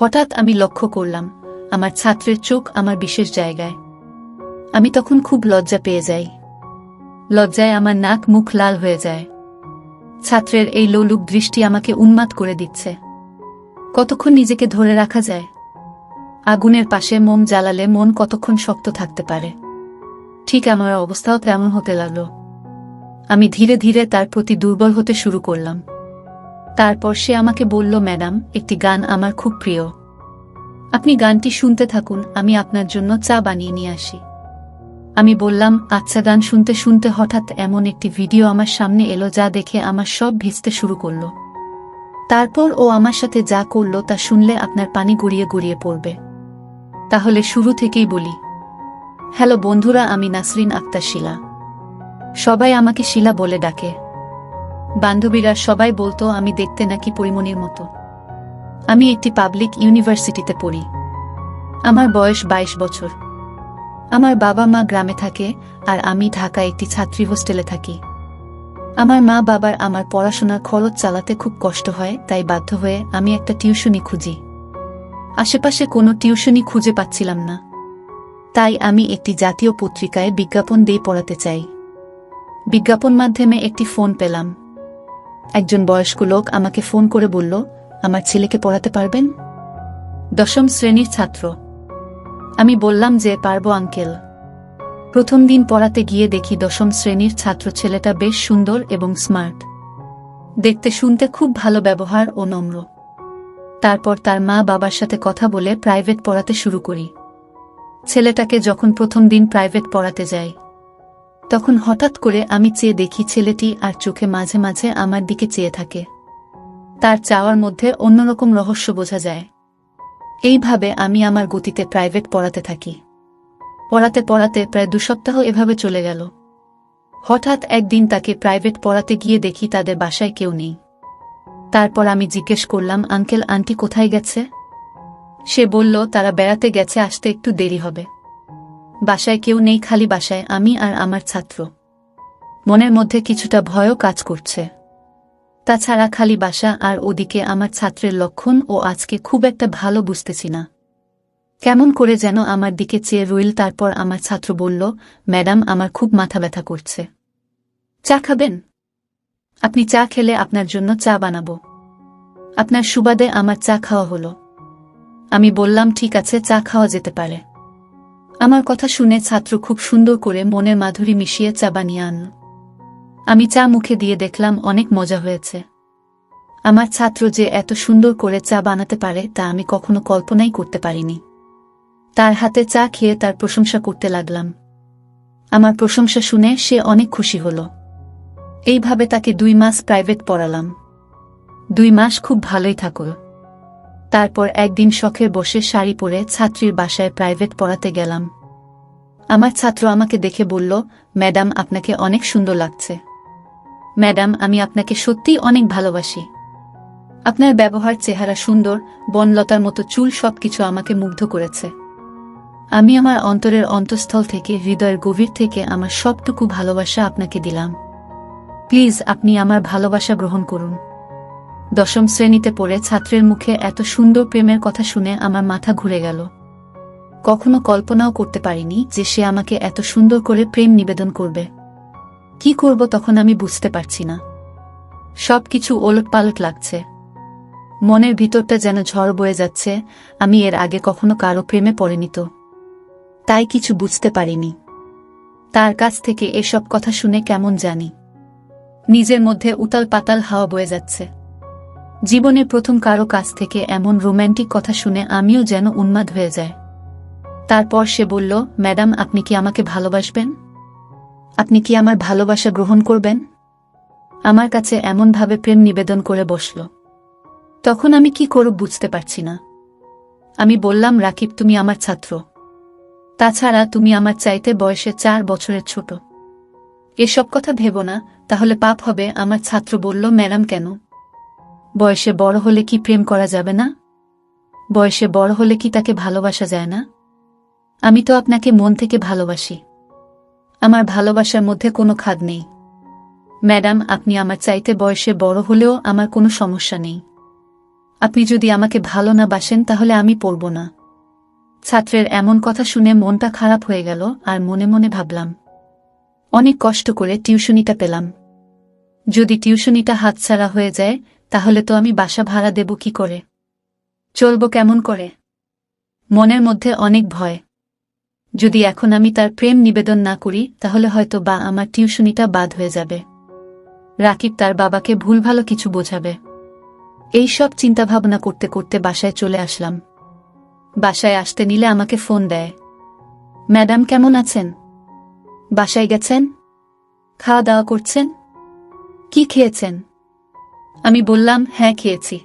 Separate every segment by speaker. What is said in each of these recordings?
Speaker 1: হঠাৎ আমি লক্ষ্য করলাম আমার ছাত্রের চোখ আমার বিশেষ জায়গায়। আমি তখন খুব লজ্জা পেয়ে যাই। লজ্জায় আমার নাক মুখ লাল হয়ে যায়। ছাত্রের এই লোলুপ দৃষ্টি আমাকে উন্মাদ করে দিচ্ছে। কতক্ষণ নিজেকে ধরে রাখা যায়? আগুনের পাশে মোম জ্বালালে মন কতক্ষণ শক্ত থাকতে পারে? ঠিক আমার অবস্থাও তেমন হতে লাগল। আমি ধীরে ধীরে তার প্রতি দুর্বল হতে শুরু করলাম। তারপর সে আমাকে বলল, ম্যাডাম, একটি গান আমার খুব প্রিয়। আপনি গানটি শুনতে থাকুন, আমি আপনার জন্য চা বানিয়ে নিয়ে আসি। আমি বললাম, আচ্ছা। গান শুনতে শুনতে হঠাৎ এমন একটি ভিডিও আমার সামনে এলো যা দেখে আমার সব ভিজতে শুরু করল। তারপর ও আমার সাথে যা করল তা শুনলে আপনার পানি গড়িয়ে গড়িয়ে পড়বে। তাহলে শুরু থেকেই বলি। হ্যালো বন্ধুরা, আমি নাসরিন আক্তার শিলা। সবাই আমাকে শিলা বলে ডাকে। বান্ধবীরা সবাই বলতো আমি দেখতে নাকি পরিমণির মতো। আমি একটি পাবলিক ইউনিভার্সিটিতে পড়ি। আমার বয়স 22 বছর। আমার বাবা মা গ্রামে থাকে আর আমি ঢাকায় একটি ছাত্রী হোস্টেলে থাকি। আমার মা বাবার আমার পড়াশোনার খরচ চালাতে খুব কষ্ট হয়, তাই বাধ্য হয়ে আমি একটা টিউশনি খুঁজি। আশেপাশে কোনো টিউশনি খুঁজে পাচ্ছিলাম না। তাই আমি একটি জাতীয় পত্রিকায় বিজ্ঞাপন দিয়ে পড়াতে চাই। বিজ্ঞাপন মাধ্যমে একটি ফোন পেলাম। একজন বয়স্ক লোক আমাকে ফোন করে বলল, আমার ছেলেকে পড়াতে পারবেন? 10ম শ্রেণীর ছাত্র। আমি বললাম যে পারবো আঙ্কেল। প্রথম দিন পড়াতে গিয়ে দেখি 10ম শ্রেণীর ছাত্র ছেলেটা বেশ সুন্দর এবং স্মার্ট। দেখতে শুনতে খুব ভালো, ব্যবহার ও নম্র। তারপর তার মা বাবার সাথে কথা বলে প্রাইভেট পড়াতে শুরু করি। ছেলেটাকে যখন প্রথম দিন প্রাইভেট পড়াতে যাই, তখন হঠাৎ করে আমি চেয়ে দেখি ছেলেটি আর চোখে মাঝে মাঝে আমার দিকে চেয়ে থাকে। তার চাওয়ার মধ্যে অন্যরকম রহস্য বোঝা যায়। এইভাবে আমি আমার গতিতে প্রাইভেট পড়াতে থাকি। পড়াতে পড়াতে প্রায় 2 সপ্তাহ এভাবে চলে গেল। হঠাৎ একদিন তাকে প্রাইভেট পড়াতে গিয়ে দেখি তাদের বাসায় কেউ নেই। তারপর আমি জিজ্ঞেস করলাম, আঙ্কেল আন্টি কোথায় গেছে? সে বলল, তারা বেড়াতে গেছে, আসতে একটু দেরি হবে। বাসায় কেউ নেই, খালি বাসায় আমি আর আমার ছাত্র। মনের মধ্যে কিছুটা ভয়ও কাজ করছে। তাছাড়া খালি বাসা আর ওদিকে আমার ছাত্রের লক্ষণ ও আজকে খুব একটা ভালো বুঝতেছি না। কেমন করে যেন আমার দিকে চেয়ে রইল। তারপর আমার ছাত্র বলল, ম্যাডাম, আমার খুব মাথা ব্যথা করছে। চা খাবেন? আপনি চা খেলে আপনার জন্য চা বানাবো। আপনার সুবাদে আমার চা খাওয়া হলো। আমি বললাম, ঠিক আছে, চা খাওয়া যেতে পারে। আমার কথা শুনে ছাত্র খুব সুন্দর করে মনের মাধুরী মিশিয়ে চা বানিয়ে আনল। আমি চা মুখে দিয়ে দেখলাম অনেক মজা হয়েছে। আমার ছাত্র যে এত সুন্দর করে চা বানাতে পারে তা আমি কখনো কল্পনাই করতে পারিনি। তার হাতে চা খেয়ে তার প্রশংসা করতে লাগলাম। আমার প্রশংসা শুনে সে অনেক খুশি হল। এইভাবে তাকে 2 মাস প্রাইভেট পড়ালাম। 2 মাস খুব ভালোই থাকল। তারপর একদিন শখের বসে শাড়ি পরে ছাত্রীর বাসায় প্রাইভেট পড়াতে গেলাম। আমার ছাত্র আমাকে দেখে বলল, ম্যাডাম, আপনাকে অনেক সুন্দর লাগছে। ম্যাডাম, আমি আপনাকে সত্যিই অনেক ভালোবাসি। আপনার ব্যবহার, চেহারা সুন্দর, বনলতার মতো চুল, সবকিছু আমাকে মুগ্ধ করেছে। আমি আমার অন্তরের অন্তঃস্থল থেকে, হৃদয়ের গভীর থেকে আমার সবটুকু ভালোবাসা আপনাকে দিলাম। প্লিজ আপনি আমার ভালোবাসা গ্রহণ করুন। 10ম শ্রেণীতে পড়ে ছাত্রের মুখে এত সুন্দর প্রেমের কথা শুনে আমার মাথা ঘুরে গেল। কখনো কল্পনাও করতে পারিনি যে সে আমাকে এত সুন্দর করে প্রেম নিবেদন করবে। কি করব তখন আমি বুঝতে পারছি না। সবকিছু ওলটপালট লাগছে। মনের ভিতরটা যেন ঝড় বয়ে যাচ্ছে। আমি এর আগে কখনো কারো প্রেমে পড়িনি তো, তাই কিছু বুঝতে পারিনি। তার কাছ থেকে এসব কথা শুনে কেমন জানি নিজের মধ্যে উতাল পাতাল হাওয়া বয়ে যাচ্ছে। জীবনের প্রথম কারো কাছ থেকে এমন রোম্যান্টিক কথা শুনে আমিও যেন উন্মাদ হয়ে যায়। তারপর সে বলল, ম্যাডাম, আপনি কি আমাকে ভালোবাসবেন? আপনি কি আমার ভালোবাসা গ্রহণ করবেন? আমার কাছে এমনভাবে প্রেম নিবেদন করে বসল। তখন আমি কি করব বুঝতে পারছি না। আমি বললাম, রাকিব, তুমি আমার ছাত্র। তাছাড়া তুমি আমার চাইতে বয়সে 4 বছরের ছোট। এসব কথা ভেবো না, তাহলে পাপ হবে। আমার ছাত্র বলল, ম্যাডাম, কেন? বয়সে বড় হলে কি প্রেম করা যাবে না? বয়সে বড় হলে কি তাকে ভালোবাসা যায় না? আমি তো আপনাকে মন থেকে ভালোবাসি। আমার ভালোবাসার মধ্যে কোনো খাদ নেই। ম্যাডাম, আপনি আমার চাইতে বয়সে বড় হলেও আমার কোনো সমস্যা নেই। আপনি যদি আমাকে ভালো না বাসেন তাহলে আমি পড়ব না। ছাত্রের এমন কথা শুনে মনটা খারাপ হয়ে গেল আর মনে মনে ভাবলাম, অনেক কষ্ট করে টিউশনিটা পেলাম। যদি টিউশনিটা হাতছাড়া হয়ে যায় তাহলে তো আমি বাসা ভাড়া দেব কি করে, চলব কেমন করে? মনের মধ্যে অনেক ভয়। যদি এখন আমি তার প্রেম নিবেদন না করি তাহলে হয়তো বা আমার টিউশনিটা বাদ হয়ে যাবে। রাকিব তার বাবাকে ভুলভালো কিছু বোঝাবে। এই সব চিন্তাভাবনা করতে করতে বাসায় চলে আসলাম। বাসায় আসতে নিলে আমাকে ফোন দেয়, ম্যাডাম কেমন আছেন? বাসায় গেছেন? খাওয়া দাওয়া করছেন? কি খেয়েছেন? আমি বললাম, হ্যাঁ খেয়েছি।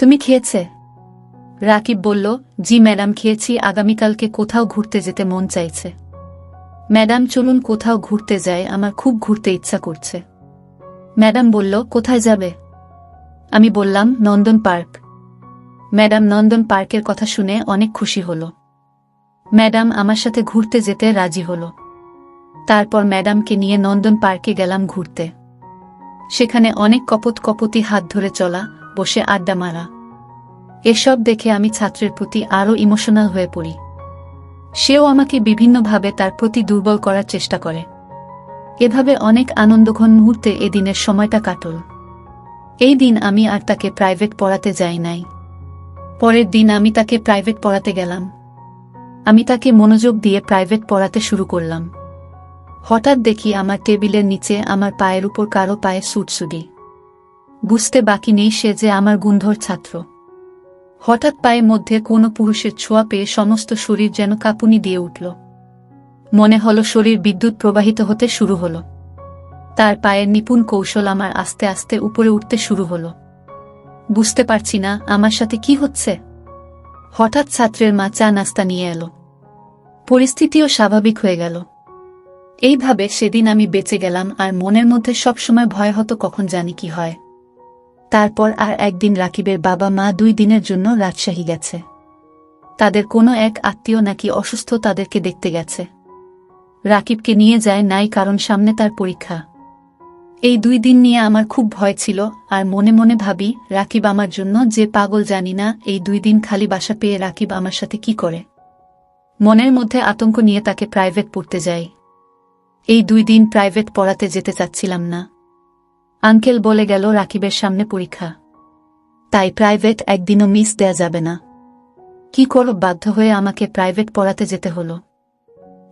Speaker 1: তুমি খেয়েছে? রাকিব বলল, জি ম্যাডাম খেয়েছি, আগামীকালকে কোথাও ঘুরতে যেতে মন চাইছে। ম্যাডাম চলুন কোথাও ঘুরতে যাই, আমার খুব ঘুরতে ইচ্ছা করছে। ম্যাডাম বলল, কোথায় যাবে? আমি বললাম, নন্দন পার্ক। ম্যাডাম নন্দন পার্কের কথা শুনে অনেক খুশি হল। ম্যাডাম আমার সাথে ঘুরতে যেতে রাজি হল। তারপর ম্যাডামকে নিয়ে নন্দন পার্কে গেলাম ঘুরতে। সেখানে অনেক কপতি হাত ধরে চলা, বসে আড্ডা মারা। এসব দেখে আমি ছাত্রের প্রতি আরও ইমোশনাল হয়ে পড়ি। সেও আমাকে বিভিন্নভাবে তার প্রতি দুর্বল করার চেষ্টা করে। এভাবে অনেক আনন্দঘন মুহূর্তে এদিনের সময়টা কাটল। এই দিন আমি আর তাকে প্রাইভেট পড়াতে যাই নাই। পরের দিন আমি তাকে প্রাইভেট পড়াতে গেলাম। আমি তাকে মনোযোগ দিয়ে প্রাইভেট পড়াতে শুরু করলাম। হঠাৎ দেখি আমার টেবিলের নিচে আমার পায়ের উপর কারো পায়ে সুটসুটি। বুঝতে বাকি নেই সে যে আমার গুণধর ছাত্র। হঠাৎ পায়ের মধ্যে কোনো পুরুষের ছোঁয়া পেয়ে সমস্ত শরীর যেন কাঁপুনি দিয়ে উঠল। মনে হলো শরীর বিদ্যুৎ প্রবাহিত হতে শুরু হলো। তার পায়ের নিপুণ কৌশল আমার আস্তে আস্তে উপরে উঠতে শুরু হলো। বুঝতে পারছি না আমার সাথে কি হচ্ছে। হঠাৎ ছাত্রের মা চা নাস্তা নিয়ে এলো। পরিস্থিতিও স্বাভাবিক হয়ে গেল। এইভাবে সেদিন আমি বেঁচে গেলাম, আর মনের মধ্যে সবসময় ভয় হতো কখন জানি কি হয়। তারপর আর একদিন রাকিবের বাবা মা 2 দিনের জন্য রাজশাহী গেছে। তাদের কোনো এক আত্মীয় নাকি অসুস্থ, তাদেরকে দেখতে গেছে। রাকিবকে নিয়ে যায় নাই, কারণ সামনে তার পরীক্ষা। এই 2 দিন নিয়ে আমার খুব ভয় ছিল, আর মনে মনে ভাবি, রাকিব আমার জন্য যে পাগল জানি না, এই 2 দিন খালি বাসা পেয়ে রাকিব আমার সাথে কি করে। মনের মধ্যে আতঙ্ক নিয়ে তাকে প্রাইভেট পড়তে যাই। এই 2 দিন প্রাইভেট পড়াতে যেতে চাচ্ছিলাম না। আঙ্কেল বলে গেল রাকিবের সামনে পরীক্ষা, তাই প্রাইভেট একদিনও মিস দেয়া যাবে না। কি করব, বাধ্য হয়ে আমাকে প্রাইভেট পড়াতে যেতে হলো।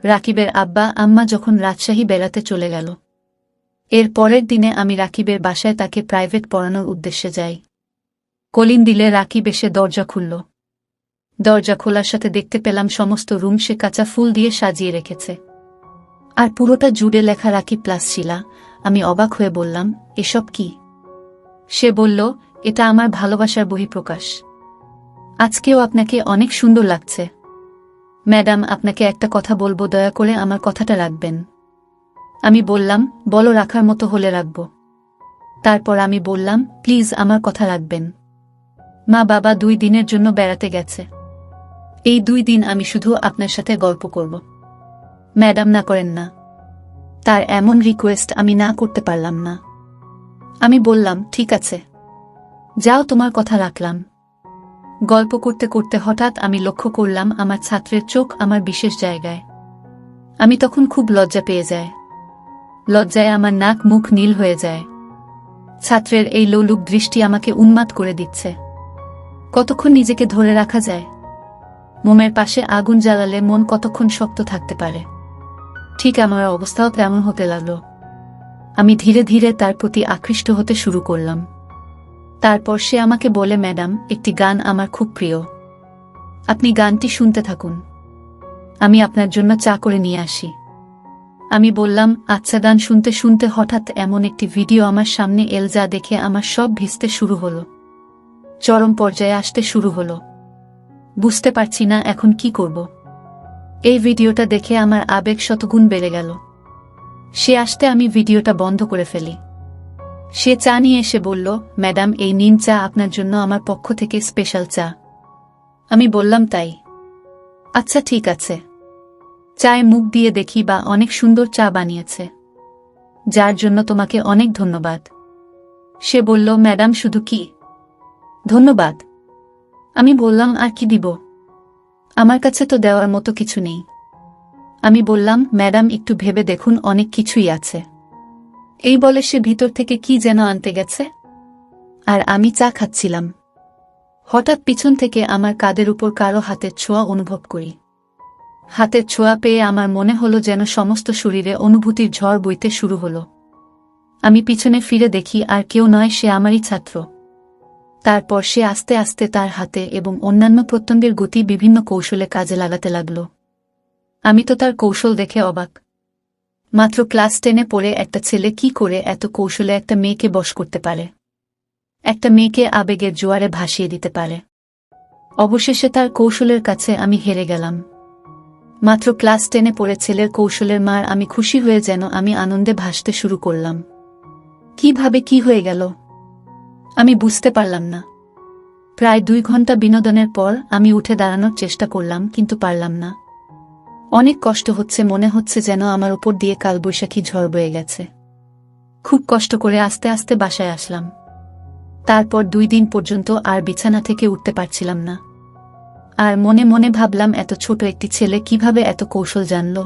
Speaker 1: রাকিবের আব্বা আম্মা যখন রাজশাহী বেড়াতে চলে গেল, এর পরের দিনে আমি রাকিবের বাসায় তাকে প্রাইভেট পড়ানোর উদ্দেশ্যে যাই। কলিং দিলে রাকিব এসে দরজা খুলল। দরজা খোলার সাথে দেখতে পেলাম সমস্ত রুম সে কাঁচা ফুল দিয়ে সাজিয়ে রেখেছে, আর পুরোটা জুড়ে লেখা রাকিব প্লাস শিলা। আমি অবাক হয়ে বললাম, এসব কি? সে বলল, এটা আমার ভালোবাসার বহিঃপ্রকাশ। আজকেও আপনাকে অনেক সুন্দর লাগছে। ম্যাডাম, আপনাকে একটা কথা বলবো, দয়া করে আমার কথাটা রাখবেন। আমি বললাম, বলো, রাখার মতো হলে রাখব। তারপর আমি বললাম, প্লিজ আমার কথা রাখবেন। মা বাবা 2 দিনের জন্য বেড়াতে গেছে। এই 2 দিন আমি শুধু আপনার সাথে গল্প করব। ম্যাডাম, না করেন না। তার এমন রিকোয়েস্ট আমি না করতে পারলাম না। আমি বললাম, ঠিক আছে, যাও, তোমার কথা রাখলাম। গল্প করতে করতে হঠাৎ আমি লক্ষ্য করলাম আমার ছাত্রের চোখ আমার বিশেষ জায়গায়। আমি তখন খুব লজ্জা পেয়ে যাই। লজ্জায় আমার নাক মুখ নীল হয়ে যায়। ছাত্রের এই লোলুক দৃষ্টি আমাকে উন্মাদ করে দিচ্ছে। কতক্ষণ নিজেকে ধরে রাখা যায়? মোমের পাশে আগুন জ্বালালে মন কতক্ষণ শক্ত থাকতে পারে? ঠিক আমার অবস্থাও তেমন হতে লাগলো। আমি ধীরে ধীরে তার প্রতি আকৃষ্ট হতে শুরু করলাম। তারপর সে আমাকে বলে, ম্যাডাম, একটি গান আমার খুব প্রিয়, আপনি গানটি শুনতে থাকুন, আমি আপনার জন্য চা করে নিয়ে আসি। আমি বললাম, আচ্ছা। গান শুনতে শুনতে হঠাৎ এমন একটি ভিডিও আমার সামনে এল, যা দেখে আমার সব ভিজতে শুরু হলো, চরম পর্যায়ে আসতে শুরু হলো। বুঝতে পারছি না এখন কি করব। এই ভিডিওটা দেখে আমার আবেগ শতগুণ বেড়ে গেল। সে আসতে আমি ভিডিওটা বন্ধ করে ফেলি। সে চা নিয়ে এসে বলল, ম্যাডাম, এই নিন চা, আপনার জন্য আমার পক্ষ থেকে স্পেশাল চা। আমি বললাম, তাই? আচ্ছা, ঠিক আছে। চায়ে মুখ দিয়ে দেখি, বা অনেক সুন্দর চা বানিয়েছে, যার জন্য তোমাকে অনেক ধন্যবাদ। সে বলল, ম্যাডাম, শুধু কি ধন্যবাদ। আমি বললাম, আর কি দিব? আমার কাছে তো দেওয়ার মতো কিছু নেই। আমি বললাম, ম্যাডাম একটু ভেবে দেখুন, অনেক কিছুই আছে। এই বলে সে ভিতর থেকে কি যেন আনতে গেছে, আর আমি চা খাচ্ছিলাম। হঠাৎ পিছন থেকে আমার কাঁধের উপর কারো হাতের ছোঁয়া অনুভব করি। হাতের ছোঁয়া পেয়ে আমার মনে হলো যেন সমস্ত শরীরে অনুভূতির ঝড় বইতে শুরু হলো। আমি পিছনে ফিরে দেখি আর কেউ নয়, সে আমারই ছাত্র। তারপর সে আস্তে আস্তে তার হাতে এবং অন্যান্য প্রত্যঙ্গের গতি বিভিন্ন কৌশলে কাজে লাগাতে লাগল। আমি তো তার কৌশল দেখে অবাক। মাত্র ক্লাস 10-এ পড়ে একটা ছেলে কি করে এত কৌশলে একটা মেয়েকে বশ করতে পারে, একটা মেয়েকে আবেগের জোয়ারে ভাসিয়ে দিতে পারে। অবশেষে তার কৌশলের কাছে আমি হেরে গেলাম। মাত্র ক্লাস 10-এ পড়ে ছেলের কৌশলের মার আমি খুশি হয়ে যেন আমি আনন্দে ভাসতে শুরু করলাম। কিভাবে কি হয়ে গেল আমি বুঝতে পারলাম না। প্রায় 2 ঘন্টা বিনোদনের পর আমি উঠে দাঁড়ানোর চেষ্টা করলাম, কিন্তু পারলাম না। অনেক কষ্ট হচ্ছে, মনে হচ্ছে যেন আমার উপর দিয়ে কালবৈশাখী ঝড় বয়ে গেছে। খুব কষ্ট করে আস্তে আস্তে বাসায় আসলাম। তারপর 2 দিন পর্যন্ত আর বিছানা থেকে উঠতে পারছিলাম না। আর মনে মনে ভাবলাম, এত ছোট একটি ছেলে কিভাবে এত কৌশল জানল।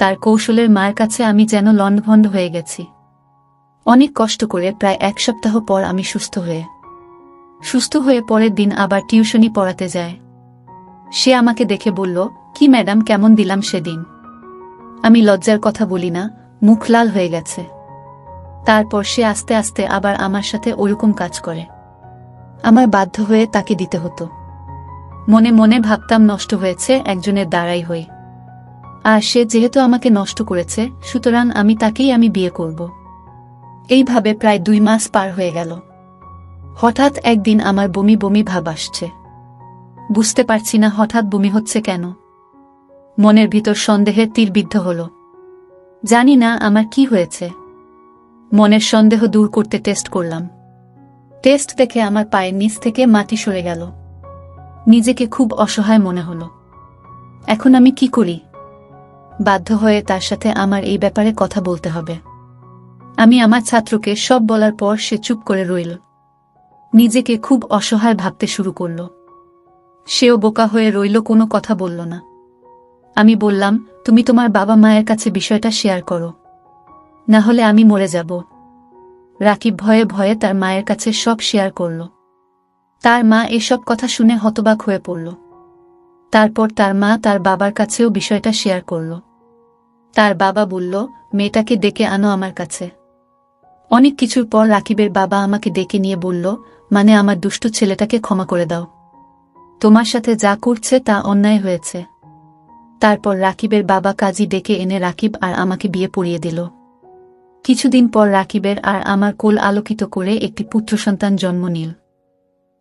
Speaker 1: তার কৌশলের মায়ের কাছে আমি যেন লণ্ডভণ্ড হয়ে গেছি। অনেক কষ্ট করে প্রায় 1 সপ্তাহ পর আমি সুস্থ হয়ে পরের দিন আবার টিউশনি পড়াতে যায়। সে আমাকে দেখে বলল, কি ম্যাডাম, কেমন দিলাম সেদিন? আমি লজ্জার কথা বলি না, মুখ লাল হয়ে গেছে। তারপর সে আস্তে আস্তে আবার আমার সাথে ওরকম কাজ করে। আমার বাধ্য হয়ে তাকে দিতে হতো। মনে মনে ভাবতাম, নষ্ট হয়েছে একজনের দ্বারাই হই। আর সে যেহেতু আমাকে নষ্ট করেছে, সুতরাং তাকেই আমি বিয়ে করব। এইভাবে প্রায় 2 মাস পার হয়ে গেল। হঠাৎ একদিন আমার বমি বমি ভাব আসছে। বুঝতে পারছি না হঠাৎ বমি হচ্ছে কেন। মনের ভিতর সন্দেহের তীর বিদ্ধ হল। জানি না আমার কি হয়েছে। মনের সন্দেহ দূর করতে টেস্ট করলাম। টেস্ট দেখে আমার পায়ের নিচ থেকে মাটি সরে গেল। নিজেকে খুব অসহায় মনে হলো। এখন আমি কি করি? বাধ্য হয়ে তার সাথে আমার এই ব্যাপারে কথা বলতে হবে। আমি আমার ছাত্রকে সব বলার পর সে চুপ করে রইল। নিজেকে খুব অসহায় ভাবতে শুরু করল। সেও বোকা হয়ে রইল, কোনো কথা বলল না। আমি বললাম, তুমি তোমার বাবা মায়ের কাছে বিষয়টা শেয়ার করো, না হলে আমি মরে যাব। রাকিব ভয়ে ভয়ে তার মায়ের কাছে সব শেয়ার করল। তার মা এসব কথা শুনে হতবাক হয়ে পড়ল। তারপর তার মা তার বাবার কাছেও বিষয়টা শেয়ার করল। তার বাবা বলল, মেয়েটাকে ডেকে আনো আমার কাছে। অনেক কিছুর পর রাকিবের বাবা আমাকে ডেকে নিয়ে বলল, মানে আমার দুষ্টু ছেলেটাকে ক্ষমা করে দাও। তোমার সাথে যা করছে তা অন্যায় হয়েছে। তারপর রাকিবের বাবা কাজী ডেকে এনে রাকিব আর আমাকে বিয়ে পড়িয়ে দিল। কিছুদিন পর রাকিবের আর আমার কোল আলোকিত করে একটি পুত্র সন্তান জন্ম নিল।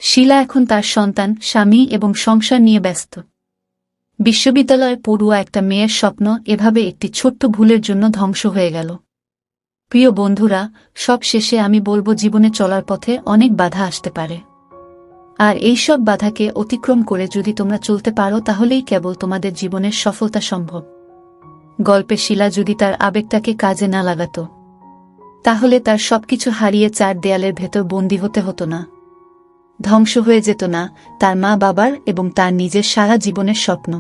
Speaker 1: শিলা এখন তার সন্তান, স্বামী এবং সংসার নিয়ে ব্যস্ত। বিশ্ববিদ্যালয়ে পড়ুয়া একটা মেয়ের স্বপ্ন এভাবে একটি ছোট্ট ভুলের জন্য ধ্বংস হয়ে গেল। প্রিয় বন্ধুরা, সব শেষে আমি বলবো, জীবনে চলার পথে অনেক বাধা আসতে পারে। আর এই সব বাধাকে অতিক্রম করে যদি তোমরা চলতে পারো, তাহলেই কেবল তোমাদের জীবনের সফলতা সম্ভব। গল্পে শিলা যদি তার আবেগটাকে কাজে না লাগাত, তাহলে তার সবকিছু হারিয়ে 4 দেয়ালের ভেতর বন্দী হতে হতো না। ধ্বংস হয়ে যেত না তার মা বাবার এবং তার নিজের সারা জীবনের স্বপ্ন।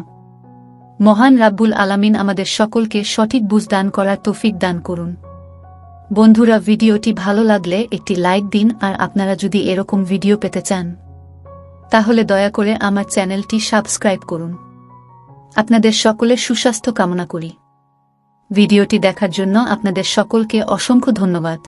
Speaker 1: মহান রাব্বুল আলামিন আমাদের সকলকে সঠিক বুঝ দান করার তৌফিক দান করুন। বন্ধুরা, ভিডিওটি ভালো লাগলে একটি লাইক দিন, আর আপনারা যদি এরকম ভিডিও পেতে চান, তাহলে দয়া করে আমার চ্যানেলটি সাবস্ক্রাইব করুন। আপনাদের সকলের সুস্বাস্থ্য কামনা করি। ভিডিওটি দেখার জন্য আপনাদের সকলকে অসংখ্য ধন্যবাদ।